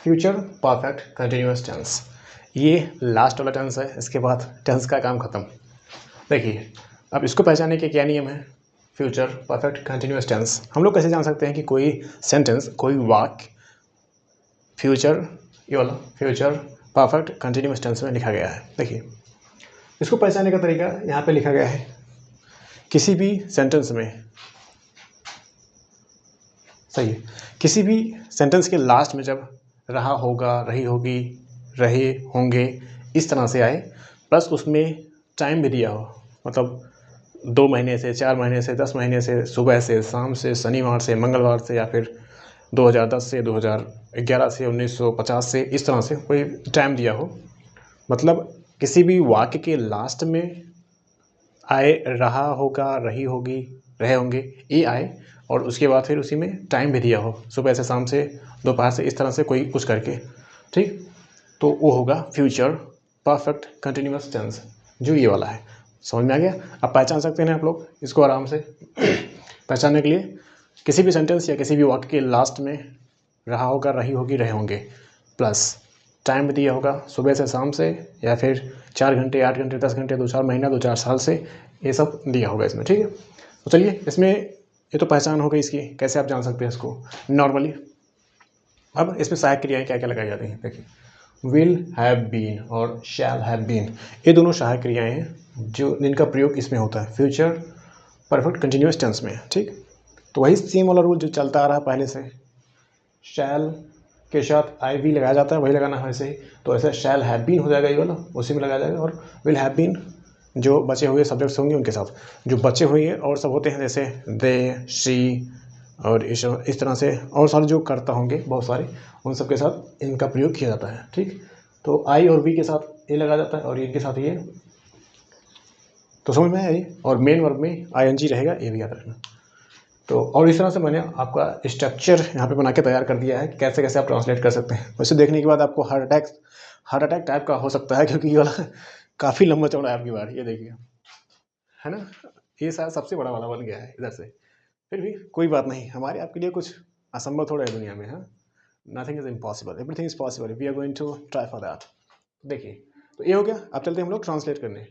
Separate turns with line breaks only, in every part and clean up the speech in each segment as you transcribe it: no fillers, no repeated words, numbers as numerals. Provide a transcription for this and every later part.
Future perfect continuous tense, ये last वाला tense है। इसके बाद टेंस का काम खत्म। देखिए, अब इसको पहचानने के क्या नियम है। फ्यूचर परफेक्ट कंटिन्यूअस टेंस हम लोग कैसे जान सकते हैं कि कोई सेंटेंस, कोई वाक्य फ्यूचर, ये वाला फ्यूचर परफेक्ट कंटिन्यूअस टेंस में लिखा गया है। देखिए, इसको पहचानने का तरीका यहाँ पे लिखा गया है। किसी भी सेंटेंस में, सही है, किसी भी सेंटेंस के लास्ट में जब रहा होगा, रही होगी, रहे होंगे इस तरह से आए, प्लस उसमें टाइम भी दिया हो, मतलब 2 महीने से, 4 महीने से, 10 महीने से, सुबह से, शाम से, शनिवार से, मंगलवार से, या फिर 2010 से, 2011 से, 1950 से, इस तरह से कोई टाइम दिया हो। मतलब किसी भी वाक्य के लास्ट में आए, रहा होगा, रही होगी, रहे होंगे, ये आए, और उसके बाद फिर उसी में टाइम भी दिया हो, सुबह से, शाम से, दोपहर से, इस तरह से कोई कुछ करके, ठीक, तो वो होगा फ्यूचर परफेक्ट कंटिन्यूअस टेंस, जो ये वाला है। समझ में आ गया। अब पहचान सकते हैं आप लोग इसको आराम से। पहचानने के लिए किसी भी सेंटेंस या किसी भी वाक्य के लास्ट में रहा होगा, रही होगी, रहे होंगे, प्लस टाइम भी दिया होगा, सुबह से शाम से, या फिर 4 घंटे, 8 घंटे, 10 घंटे, 2-4 महीना, 2-4 साल से, ये सब दिया होगा इसमें, ठीक है। तो चलिए, इसमें ये तो पहचान हो गई इसकी, कैसे आप जान सकते हैं इसको नॉर्मली। अब इसमें सहायक क्रियाएं क्या क्या लगाई जाती हैं। देखिए, विल हैव बीन और शैल हैव बीन, ये दोनों सहायक क्रियाएं हैं जो जिनका प्रयोग इसमें होता है फ्यूचर परफेक्ट कंटिन्यूअस टेंस में, ठीक। तो वही सेम वाला रूल जो चलता आ रहा है पहले से, शैल के साथ आई वी लगाया जाता है, वही लगाना है वैसे ही। तो ऐसे शैल हैव बीन हो जाएगा ये वाला, उसी में लगाया जाएगा। और विल हैव बीन जो बचे हुए सब्जेक्ट्स होंगे उनके साथ, जो बचे हुए और सब होते हैं जैसे दे, शी, और इस तरह से और सारे जो करता होंगे बहुत सारे, उन सब के साथ इनका प्रयोग किया जाता है, ठीक। तो आई और वी के साथ ए लगाया जाता है, और इनके साथ ये, तो समझ में आया ये। और मेन वर्ब में आईएनजी रहेगा, ये भी याद रखना। तो और इस तरह से मैंने आपका स्ट्रक्चर यहाँ पे बना के तैयार कर दिया है कि कैसे कैसे आप ट्रांसलेट कर सकते हैं। वैसे देखने के बाद आपको हार्ट अटैक टाइप का हो सकता है, क्योंकि ये वाला काफ़ी लंबा चौड़ा है आपकी बार, ये देखिए, है ना। ये शायद सबसे बड़ा वाला बन गया है इधर से। फिर भी कोई बात नहीं, हमारे आपके लिए कुछ असंभव थोड़ा है दुनिया में, हाँ। Nothing is impossible, everything is possible, we are going to try for that. देखिए, तो ये हो गया। अब चलते हैं हम लोग ट्रांसलेट करने।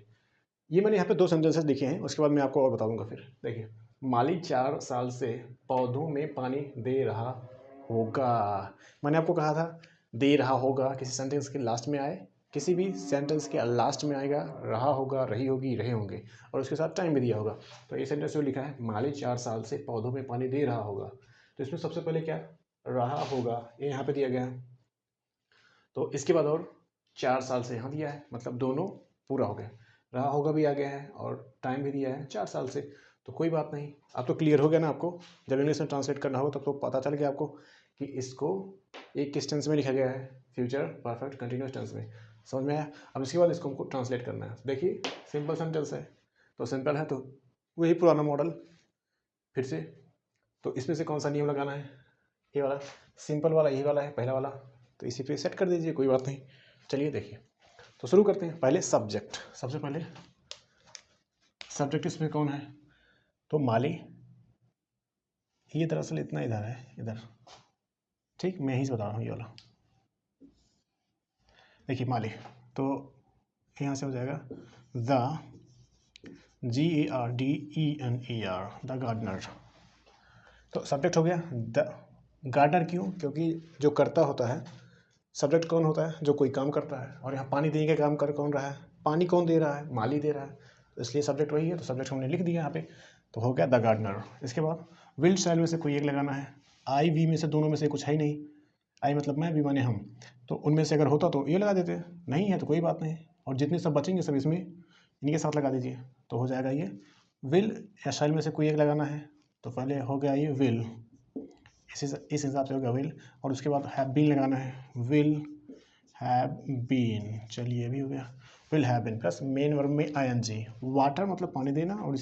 ये मैंने यहाँ पे 2 सेंटेंसेस लिखे हैं, उसके बाद मैं आपको और बता दूंगा। फिर देखिए, माली 4 साल से पौधों में पानी दे रहा होगा। मैंने आपको कहा था दे रहा होगा किसी सेंटेंस के लास्ट में आए, किसी भी सेंटेंस के लास्ट में आएगा रहा होगा, रही होगी, रहे होंगे, और उसके साथ टाइम भी दिया होगा। तो ये सेंटेंस जो लिखा है, माली 4 साल से पौधों में पानी दे रहा होगा, तो इसमें सबसे पहले क्या, रहा होगा, ये यहाँ पे दिया गया है। तो इसके बाद और 4 साल से यहाँ दिया है, मतलब दोनों पूरा हो गया। रहा होगा भी आ गया है और टाइम भी दिया है 4 साल से। तो कोई बात नहीं, अब तो क्लियर हो गया ना आपको। जब इंग्लिश में ट्रांसलेट करना होगा तब तो पता चल गया आपको कि इसको एक किस टेंस में लिखा गया है, फ्यूचर परफेक्ट कंटिन्यूअस टेंस में। समझ में आया। अब इसके बाद इसको हमको ट्रांसलेट करना है। देखिए, सिंपल सेंटेंस है, तो सिंपल है तो वही पुराना मॉडल फिर से। तो इसमें से कौन सा नियम लगाना है, ये वाला सिंपल वाला, यही वाला है पहला वाला, तो इसी पे सेट कर दीजिए, कोई बात नहीं। चलिए देखिए, तो शुरू करते हैं। पहले सब्जेक्ट, सबसे पहले सब्जेक्ट इसमें कौन है, तो माली। ये दरअसल इतना इधर है, इधर, ठीक, मैं ही से बता रहा हूँ ये वाला। देखिए माली, तो यहाँ से हो जाएगा द, GARDENER, द गार्डनर। तो सब्जेक्ट हो गया द गार्डनर। क्यों? क्योंकि जो करता होता है, सब्जेक्ट कौन होता है, जो कोई काम करता है, और यहाँ पानी देने का काम कर कौन रहा है, पानी कौन दे रहा है, माली दे रहा है, तो इसलिए सब्जेक्ट वही है। तो सब्जेक्ट हमने लिख दिया यहाँ पे, तो हो गया द गार्डनर। इसके बाद विल शैल में से कोई एक लगाना है। आई वी में से दोनों में से कुछ है ही नहीं। आई मतलब मैं, वी माने हम, तो उनमें से अगर होता तो ये लगा देते, नहीं है तो कोई बात नहीं। और जितने सब बचेंगे सब इसमें इनके साथ लगा दीजिए, तो हो जाएगा ये विल या शैल में से कोई एक लगाना है। तो पहले हो गया ये विल, इस हिसाब से हो गया विल। और उसके बाद हैव बीन लगाना है, विल हैव बीन। चलिए ये भी हो गया, will have been plus main verb में आईएनजी। वाटर मतलब पानी देना, और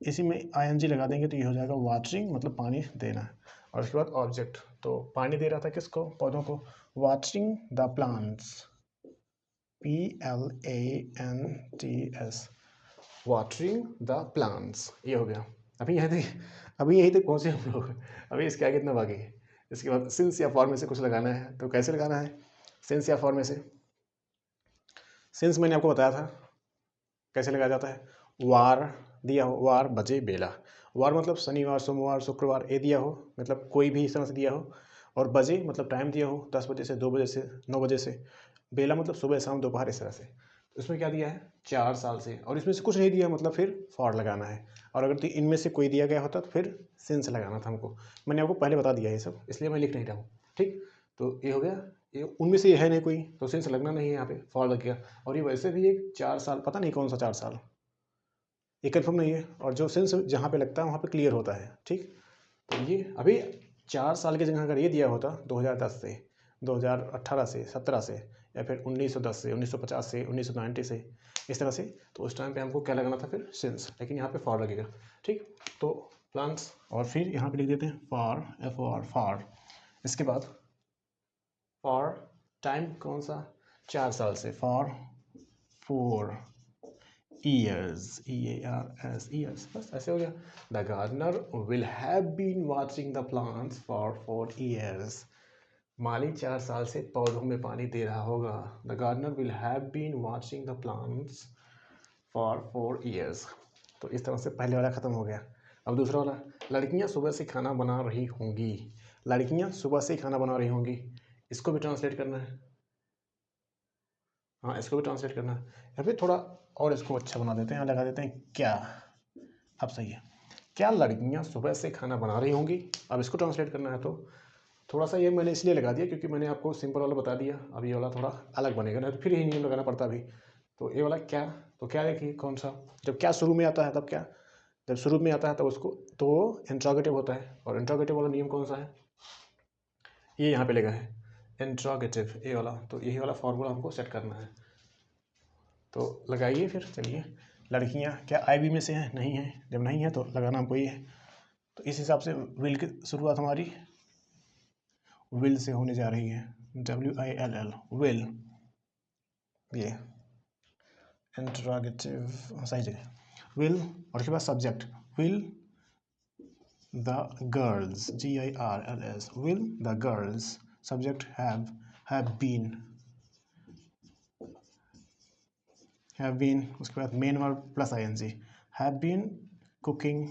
इसी में आईएनजी लगा देंगे तो ये हो जाएगा वाटरिंग, मतलब पानी देना। और उसके बाद ऑब्जेक्ट, तो पानी दे रहा था किसको, पौधों को, watering the plants, PLANTS, watering the plants. ये हो गया। अभी यहीं तक पहुंचे हम लोग। अभी इसके आगे कितना बाकी है, इसके बाद सिंस या फॉर में से कुछ लगाना है, तो कैसे लगाना है सिंस या फॉर में से? सिंस मैंने आपको बताया था कैसे लगाया जाता है। वार दिया हो, वार बजे बेला, वार मतलब शनिवार सोमवार शुक्रवार ये दिया हो, मतलब कोई भी इस तरह से दिया हो, और बजे मतलब टाइम दिया हो 10 बजे से 2 बजे से 9 बजे से, बेला मतलब सुबह शाम दोपहर इस तरह से। तो इसमें क्या दिया है 4 साल से, और इसमें से कुछ नहीं दिया मतलब फिर फॉर लगाना है, और अगर तो इनमें से कोई दिया गया होता तो फिर सिंस लगाना था हमको। मैंने आपको पहले बता दिया ये सब, इसलिए मैं लिख नहीं रहा हूँ। ठीक, तो ये हो गया, ये उनमें से ये है नहीं कोई, तो सिंस लगना नहीं है यहाँ पे, फॉर लग गया। और ये वैसे भी एक 4 साल, पता नहीं कौन सा 4 साल, ये कन्फर्म नहीं है, और जो सिंस जहाँ पे लगता है वहाँ पे क्लियर होता है। ठीक, तो ये अभी 4 साल की जगह अगर ये दिया होता 2010 से 2018 से 17 से, या फिर 1910 से 1950 से 1990 से, इस तरह से, तो उस टाइम पे हमको क्या लगाना था फिर सिंस, लेकिन यहाँ पे फॉर लगेगा। ठीक, तो प्लांट्स, और फिर यहाँ पे लिख देते हैं फॉर, FOR फॉर। इसके बाद फॉर टाइम कौन सा, 4 साल से, फॉर 4 years, EARS years, बस ऐसे हो गया। The gardener will have been watching the plants for 4 years, माली 4 साल से पौधों में पानी दे रहा होगा। The gardener will have been watching the plants for 4 years। तो इस तरह से पहले वाला ख़त्म हो गया। अब दूसरा वाला, लड़कियां सुबह से खाना बना रही होंगी, लड़कियां सुबह से खाना बना रही होंगी, इसको भी ट्रांसलेट करना है। हाँ, इसको भी ट्रांसलेट करना है, या फिर थोड़ा और इसको अच्छा बना देते हैं, यहाँ लगा देते हैं क्या। अब सही है, क्या लड़कियां सुबह से खाना बना रही होंगी। अब इसको ट्रांसलेट करना है, तो थोड़ा सा ये मैंने इसलिए लगा दिया क्योंकि मैंने आपको सिंपल वाला बता दिया, अब ये वाला थोड़ा अलग बनेगा, नहीं तो फिर यही नियम लगाना पड़ता अभी। तो ये वाला क्या, तो क्या देखिए कौन सा, जब क्या शुरू में आता है तब क्या, जब शुरू में आता है तब उसको तो इंट्रोगेटिव होता है, और इंट्रोगेटिव वाला नियम कौन सा है, ये यहाँ पे लगा है इंट्रोगेटिव, ये वाला, तो यही वाला फॉर्मूला हमको सेट करना है। तो लगाइए फिर, चलिए। लड़कियां क्या IB में से हैं, नहीं है, जब नहीं है तो लगाना हमको ये है। तो इस हिसाब से विल की शुरुआत हमारी विल से होने जा रही है, WILL विल, ये इंट्रोगेटिव सही जगह, विल, और उसके बाद subject, will the girls, GIRLS, will the girls, subject have been, उसके बाद main verb plus ING, have been cooking,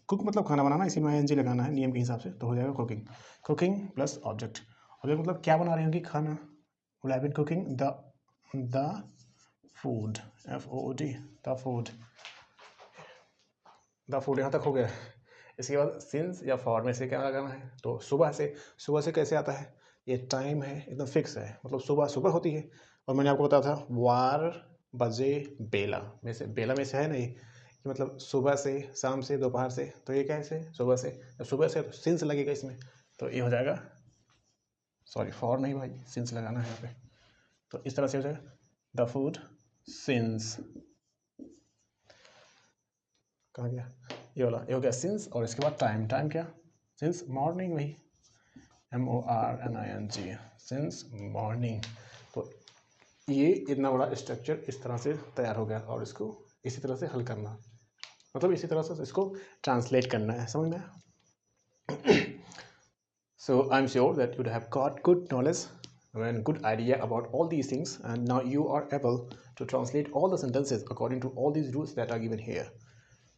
cook मतलब खाना बनाना, इसी में ING लगाना है नियम के हिसाब से, तो हो जाएगा cooking, cooking plus object. Object मतलब क्या बना रही होंगी, खाना, will have been cooking the food, FOOD, the food, the food, यहाँ तक हो गया। इसके बाद सिंस या फॉर में से क्या लगाना है, तो सुबह से, सुबह से कैसे आता है, ये टाइम है एकदम फिक्स है, मतलब सुबह सुबह होती है, और मैंने आपको बताया था वार बजे बेला में से, बेला में से है नहीं कि मतलब सुबह से शाम से दोपहर से, तो ये कैसे सुबह से, सुबह से तो सिंस लगेगा इसमें, तो ये हो जाएगा, सॉरी फॉर नहीं भाई, सिंस लगाना है यहाँ पे, तो इस तरह से हो जाएगा द फूड सिंस, कहाँ गया ये वाला, ये हो गया सिंस, और इसके बाद टाइम, टाइम क्या, सिंस मॉर्निंग, वही MORNING, सिंस मॉर्निंग। तो ये इतना बड़ा स्ट्रक्चर इस तरह से तैयार हो गया, और इसको इसी तरह से हल करना, मतलब इसी तरह से इसको ट्रांसलेट करना है, समझ में। So I'm sure that you have got good knowledge and good idea about all these things, and now you are able to translate all the sentences according to all these rules that are given here.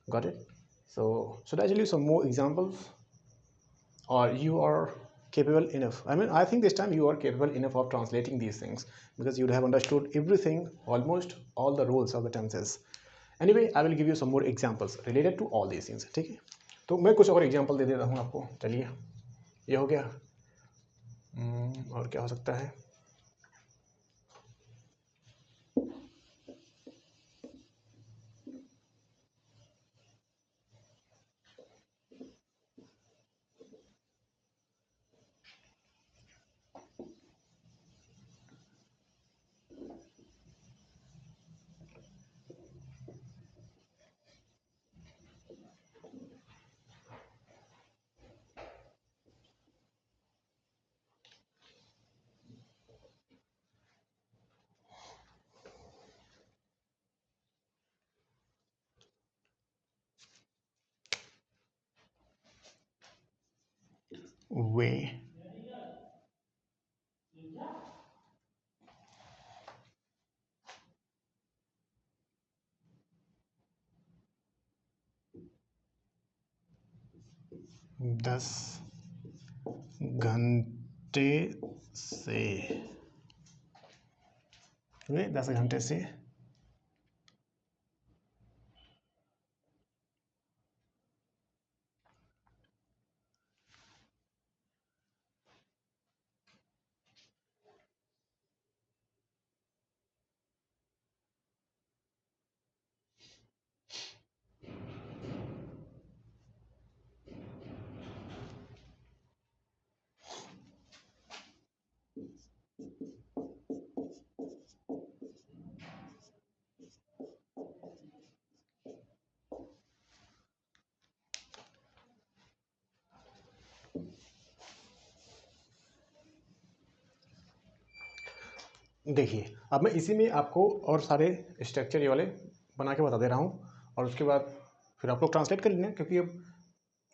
Got it? So should I tell you some more examples, or you are capable enough? I mean, I think this time you are capable enough of translating these things, because you have understood everything, almost all the rules of the tenses. Anyway, I will give you some more examples related to all these things. ठीक है, तो मैं कुछ और example दे देता हूँ आपको, चलिए। ये हो गया, और क्या हो सकता है, 10 घंटे से, 10 घंटे से देखिए, अब मैं इसी में आपको और सारे स्ट्रक्चर ये वाले बना के बता दे रहा हूँ, और उसके बाद फिर आप लोग ट्रांसलेट कर लेना, क्योंकि अब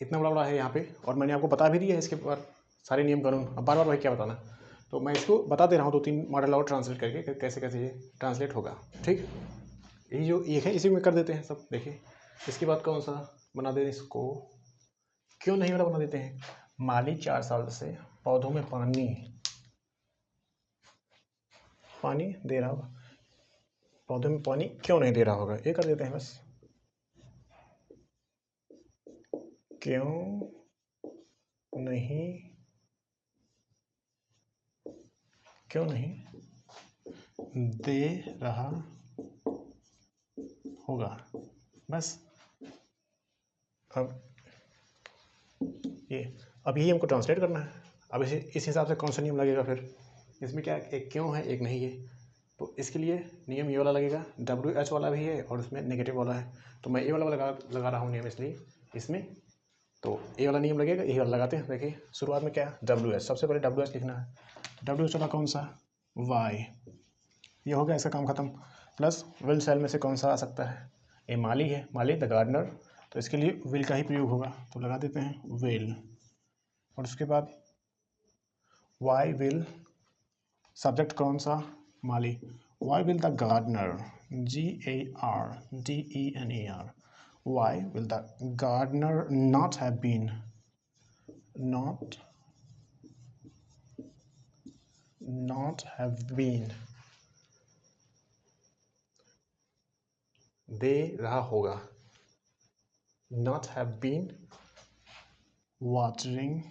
इतना बड़ा बड़ा है यहाँ पे, और मैंने आपको बता भी दिया है इसके बाद सारे नियम कानून। अब बार बार भाई क्या बताना, तो मैं इसको बता दे रहा हूँ 2-3 मॉडल और ट्रांसलेट करके कि कैसे कैसे ये ट्रांसलेट होगा। ठीक, ये जो ये है इसी में कर देते हैं सब। देखिए, इसके बाद कौन सा बना दें इसको, क्यों नहीं वाला बना देते हैं। माली 4 साल से पौधों में पानी दे रहा होगा, पौधों में पानी क्यों नहीं दे रहा होगा, ये कर देते हैं बस। क्यों नहीं, क्यों नहीं दे रहा होगा, बस। अब ये अब यही हमको ट्रांसलेट करना है। अब इस हिसाब से कौन सा नियम लगेगा फिर, इसमें क्या एक क्यों है एक नहीं है, तो इसके लिए नियम ये वाला लगेगा। WH वाला भी है और उसमें नेगेटिव वाला है, तो मैं ये वाला लगा रहा हूँ नियम इसलिए इसमें। तो ये वाला नियम लगेगा, यही वाला लगाते हैं। देखिए शुरुआत में क्या WH, सबसे पहले WH लिखना है। WH वाला कौन सा, Y, ये हो गया, इसका काम खत्म। प्लस विल सेल में से कौन सा आ सकता है, ये माली है, माली द गार्डनर, तो इसके लिए विल का ही प्रयोग होगा, तो लगा देते हैं विल। और उसके बाद वाई विल, सब्जेक्ट कौन सा, माली। Why will the gardener, GARDENER, why will the gardener not have been, not have been, दे रहा होगा, not have been watering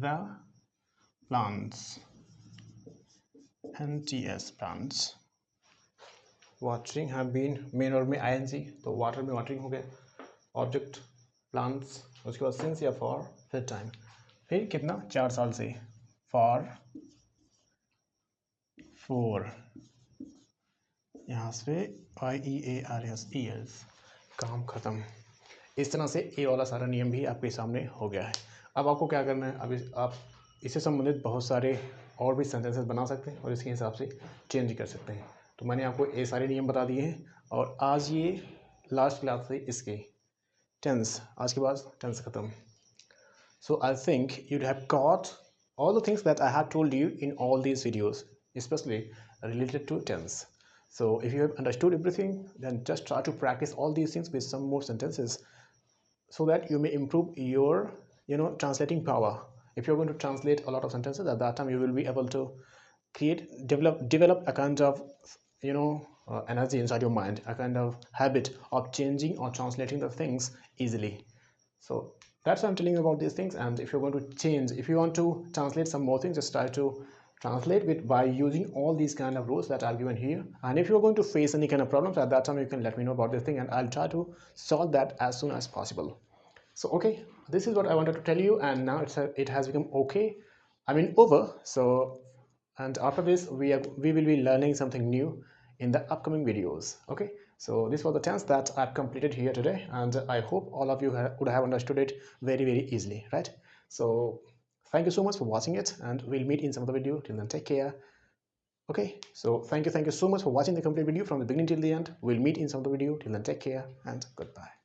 the plants, NTS plants, watering have been main और में ING, तो water में वाटरिंग हो गया, ऑब्जेक्ट प्लांट्स, उसके बाद सिंस या फॉर, फिर टाइम, फिर कितना 4 साल से, फॉर 4, यहाँ से IEARS ईयर्स, काम खत्म। इस तरह से ये वाला सारा नियम भी आपके सामने हो गया है। अब आपको क्या करना है, अभी आप इससे संबंधित बहुत सारे और भी सेंटेंसेस बना सकते हैं और इसके हिसाब से चेंज कर सकते हैं। तो मैंने आपको ये सारे नियम बता दिए हैं, और आज ये लास्ट क्लास से इसके टेंस, आज के बाद टेंस खत्म। So I think you'd have got all the things that I have told you in all these videos, especially related to tense. So if you have understood everything, then just try to practice all these things with some more sentences, so that you may improve your translating power. If you're going to translate a lot of sentences, at that time you will be able to develop a kind of energy inside your mind, a kind of habit of changing or translating the things easily. So that's why I'm telling you about these things. And if you're going to change, if you want to translate some more things, just try to translate by using all these kind of rules that I've given here. And if you're going to face any kind of problems, at that time you can let me know about this thing, and I'll try to solve that as soon as possible. So okay, this is what I wanted to tell you, and now it has become okay, I mean over. So, and after this we will be learning something new in the upcoming videos. Okay, so this was the tense that I've completed here today, and I hope all of you would have understood it very easily, right? So thank you so much for watching it, and we'll meet in some other video. Till then, take care. Okay, so thank you so much for watching the complete video from the beginning till the end. We'll meet in some other video. Till then, take care and goodbye.